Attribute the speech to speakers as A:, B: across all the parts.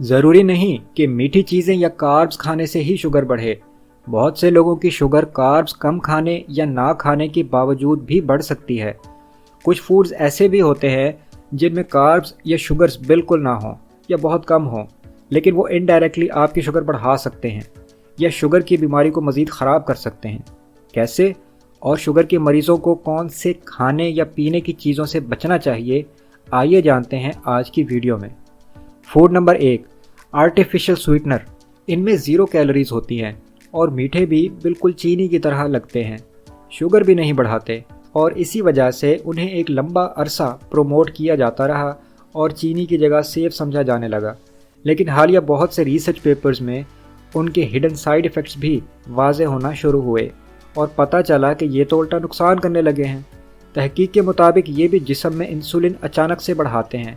A: ضروری نہیں کہ میٹھی چیزیں یا کاربز کھانے سے ہی شوگر بڑھے۔ بہت سے لوگوں کی شوگر کاربز کم کھانے یا نہ کھانے کے باوجود بھی بڑھ سکتی ہے۔ کچھ فوڈز ایسے بھی ہوتے ہیں جن میں کاربز یا شوگرز بالکل نہ ہوں یا بہت کم ہوں، لیکن وہ انڈائریکٹلی آپ کی شوگر بڑھا سکتے ہیں یا شوگر کی بیماری کو مزید خراب کر سکتے ہیں۔ کیسے اور شوگر کے مریضوں کو کون سے کھانے یا پینے کی چیزوں سے بچنا چاہیے، آئیے جانتے ہیں آج کی ویڈیو میں۔ Food number 1، artificial sweetener. ان میں 0 کیلوریز ہوتی ہیں اور میٹھے بھی بالکل چینی کی طرح لگتے ہیں، شوگر بھی نہیں بڑھاتے، اور اسی وجہ سے انہیں ایک لمبا عرصہ پروموٹ کیا جاتا رہا اور چینی کی جگہ سیف سمجھا جانے لگا۔ لیکن حالیہ بہت سے ریسرچ پیپرز میں ان کے ہڈن سائیڈ ایفیکٹس بھی واضح ہونا شروع ہوئے اور پتہ چلا کہ یہ تو الٹا نقصان کرنے لگے ہیں۔ تحقیق کے مطابق یہ بھی جسم میں انسولین اچانک سے بڑھاتے ہیں،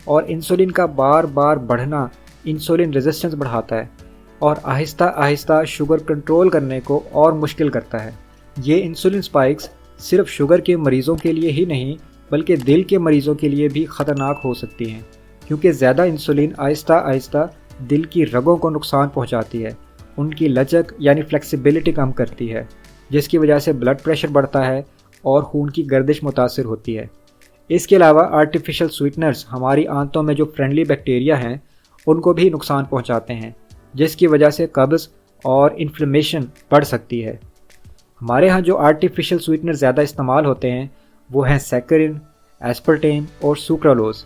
A: اور انسولین کا بار بار بڑھنا انسولین ریزسٹنس بڑھاتا ہے اور آہستہ آہستہ شوگر کنٹرول کرنے کو اور مشکل کرتا ہے۔ یہ انسولین سپائکس صرف شوگر کے مریضوں کے لیے ہی نہیں بلکہ دل کے مریضوں کے لیے بھی خطرناک ہو سکتی ہیں، کیونکہ زیادہ انسولین آہستہ آہستہ دل کی رگوں کو نقصان پہنچاتی ہے، ان کی لچک یعنی فلیکسیبلٹی کم کرتی ہے، جس کی وجہ سے بلڈ پریشر بڑھتا ہے اور خون کی گردش متاثر ہوتی ہے۔ اس کے علاوہ آرٹیفیشل سویٹنرز ہماری آنتوں میں جو فرینڈلی بیکٹیریا ہیں ان کو بھی نقصان پہنچاتے ہیں، جس کی وجہ سے قبض اور انفلیمیشن بڑھ سکتی ہے۔ ہمارے ہاں جو آرٹیفیشل سویٹنر زیادہ استعمال ہوتے ہیں وہ ہیں سیکرین، ایسپرٹیم اور سوکرالوز۔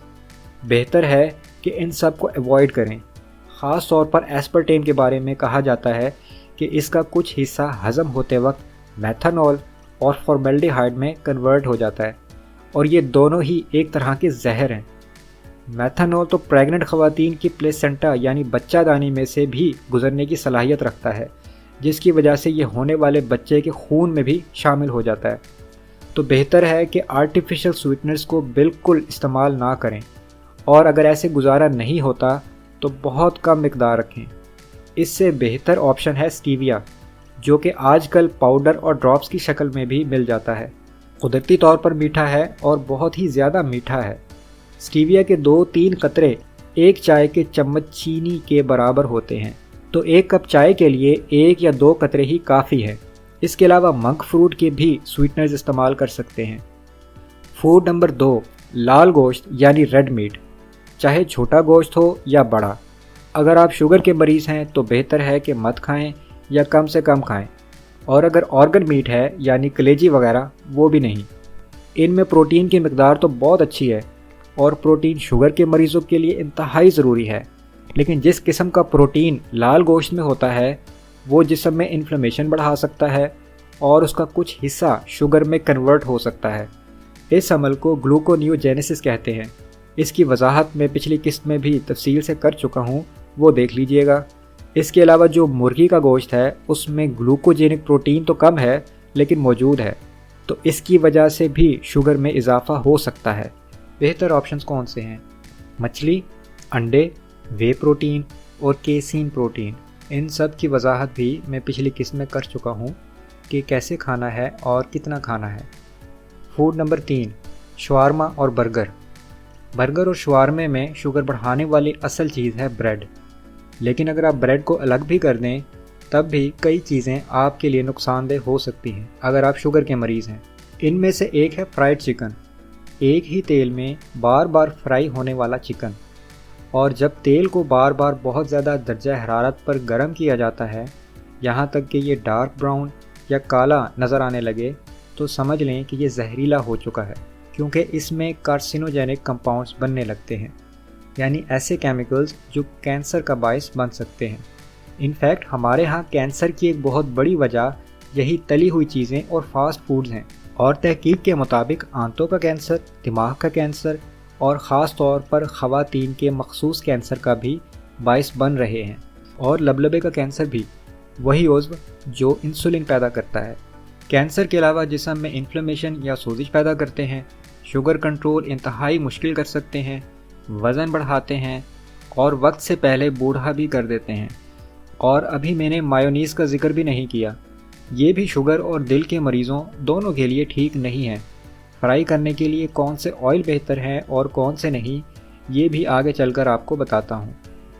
A: بہتر ہے کہ ان سب کو ایوائڈ کریں۔ خاص طور پر ایسپرٹیم کے بارے میں کہا جاتا ہے کہ اس کا کچھ حصہ ہضم ہوتے وقت میتھنول اور فارمیلڈیہائڈ میں کنورٹ ہو جاتا ہے، اور یہ دونوں ہی ایک طرح کے زہر ہیں۔ میتھنول تو پریگننٹ خواتین کی پلیسنٹا یعنی بچہ دانی میں سے بھی گزرنے کی صلاحیت رکھتا ہے، جس کی وجہ سے یہ ہونے والے بچے کے خون میں بھی شامل ہو جاتا ہے۔ تو بہتر ہے کہ آرٹیفیشل سویٹنرز کو بالکل استعمال نہ کریں، اور اگر ایسے گزارا نہیں ہوتا تو بہت کم مقدار رکھیں۔ اس سے بہتر آپشن ہے سٹیویا، جو کہ آج کل پاؤڈر اور ڈراپس کی شکل میں بھی مل جاتا ہے۔ قدرتی طور پر میٹھا ہے اور بہت ہی زیادہ میٹھا ہے۔ سٹیویا کے 2-3 قطرے 1 چائے کے چمچ چینی کے برابر ہوتے ہیں، تو 1 کپ چائے کے لیے 1 یا 2 قطرے ہی کافی ہے۔ اس کے علاوہ منک فروٹ کے بھی سویٹنرز استعمال کر سکتے ہیں۔ فوڈ نمبر 2، لال گوشت یعنی ریڈ میٹ۔ چاہے چھوٹا گوشت ہو یا بڑا، اگر آپ شوگر کے مریض ہیں تو بہتر ہے کہ مت کھائیں یا کم سے کم کھائیں، اور اگر آرگن میٹ ہے یعنی کلیجی وغیرہ وہ بھی نہیں۔ ان میں پروٹین کی مقدار تو بہت اچھی ہے، اور پروٹین شوگر کے مریضوں کے لیے انتہائی ضروری ہے، لیکن جس قسم کا پروٹین لال گوشت میں ہوتا ہے وہ جسم میں انفلیمیشن بڑھا سکتا ہے اور اس کا کچھ حصہ شوگر میں کنورٹ ہو سکتا ہے۔ اس عمل کو گلوکونیوجینیسس کہتے ہیں۔ اس کی وضاحت میں پچھلی قسط میں بھی تفصیل سے کر چکا ہوں، وہ دیکھ لیجئے گا۔ اس کے علاوہ جو مرغی کا گوشت ہے اس میں گلوکوجینک پروٹین تو کم ہے لیکن موجود ہے، تو اس کی وجہ سے بھی شوگر میں اضافہ ہو سکتا ہے۔ بہتر آپشنز کون سے ہیں؟ مچھلی، انڈے، وے پروٹین اور کیسین پروٹین۔ ان سب کی وضاحت بھی میں پچھلی قسط میں کر چکا ہوں کہ کیسے کھانا ہے اور کتنا کھانا ہے۔ فوڈ نمبر 3، شوارما اور برگر۔ برگر اور شوارمے میں شوگر بڑھانے والی اصل چیز ہے بریڈ، لیکن اگر آپ بریڈ کو الگ بھی کر دیں تب بھی کئی چیزیں آپ کے لیے نقصان دہ ہو سکتی ہیں اگر آپ شوگر کے مریض ہیں۔ ان میں سے ایک ہے فرائیڈ چکن، ایک ہی تیل میں بار بار فرائی ہونے والا چکن، اور جب تیل کو بار بار بہت زیادہ درجہ حرارت پر گرم کیا جاتا ہے یہاں تک کہ یہ ڈارک براؤن یا کالا نظر آنے لگے تو سمجھ لیں کہ یہ زہریلا ہو چکا ہے، کیونکہ اس میں کارسینوجینک کمپاؤنڈز بننے لگتے ہیں، یعنی ایسے کیمیکلز جو کینسر کا باعث بن سکتے ہیں۔ انفیکٹ ہمارے ہاں کینسر کی ایک بہت بڑی وجہ یہی تلی ہوئی چیزیں اور فاسٹ فوڈز ہیں، اور تحقیق کے مطابق آنتوں کا کینسر، دماغ کا کینسر اور خاص طور پر خواتین کے مخصوص کینسر کا بھی باعث بن رہے ہیں، اور لبلبے کا کینسر بھی، وہی عضو جو انسولین پیدا کرتا ہے۔ کینسر کے علاوہ جسم میں انفلیمیشن یا سوزش پیدا کرتے ہیں، شوگر کنٹرول انتہائی مشکل کر سکتے ہیں، وزن بڑھاتے ہیں اور وقت سے پہلے بوڑھا بھی کر دیتے ہیں۔ اور ابھی میں نے مایونیز کا ذکر بھی نہیں کیا، یہ بھی شوگر اور دل کے مریضوں دونوں کے لیے ٹھیک نہیں ہے۔ فرائی کرنے کے لیے کون سے آئل بہتر ہیں اور کون سے نہیں، یہ بھی آگے چل کر آپ کو بتاتا ہوں۔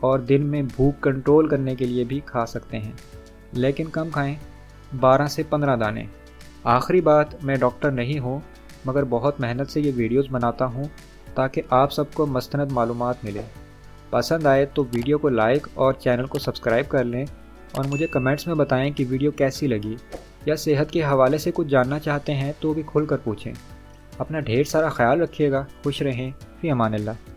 A: اور دن میں بھوک کنٹرول کرنے کے لیے بھی کھا سکتے ہیں، لیکن کم کھائیں، 12 سے 15 دانے۔ آخری بات، میں ڈاکٹر نہیں ہوں مگر بہت محنت سے یہ ویڈیوز بناتا ہوں تاکہ آپ سب کو مستند معلومات ملے۔ پسند آئے تو ویڈیو کو لائک اور چینل کو سبسکرائب کر لیں، اور مجھے کمنٹس میں بتائیں کہ ویڈیو کیسی لگی، یا صحت کے حوالے سے کچھ جاننا چاہتے ہیں تو بھی کھل کر پوچھیں۔ اپنا ڈھیر سارا خیال رکھیے گا، خوش رہیں، فی امان اللہ۔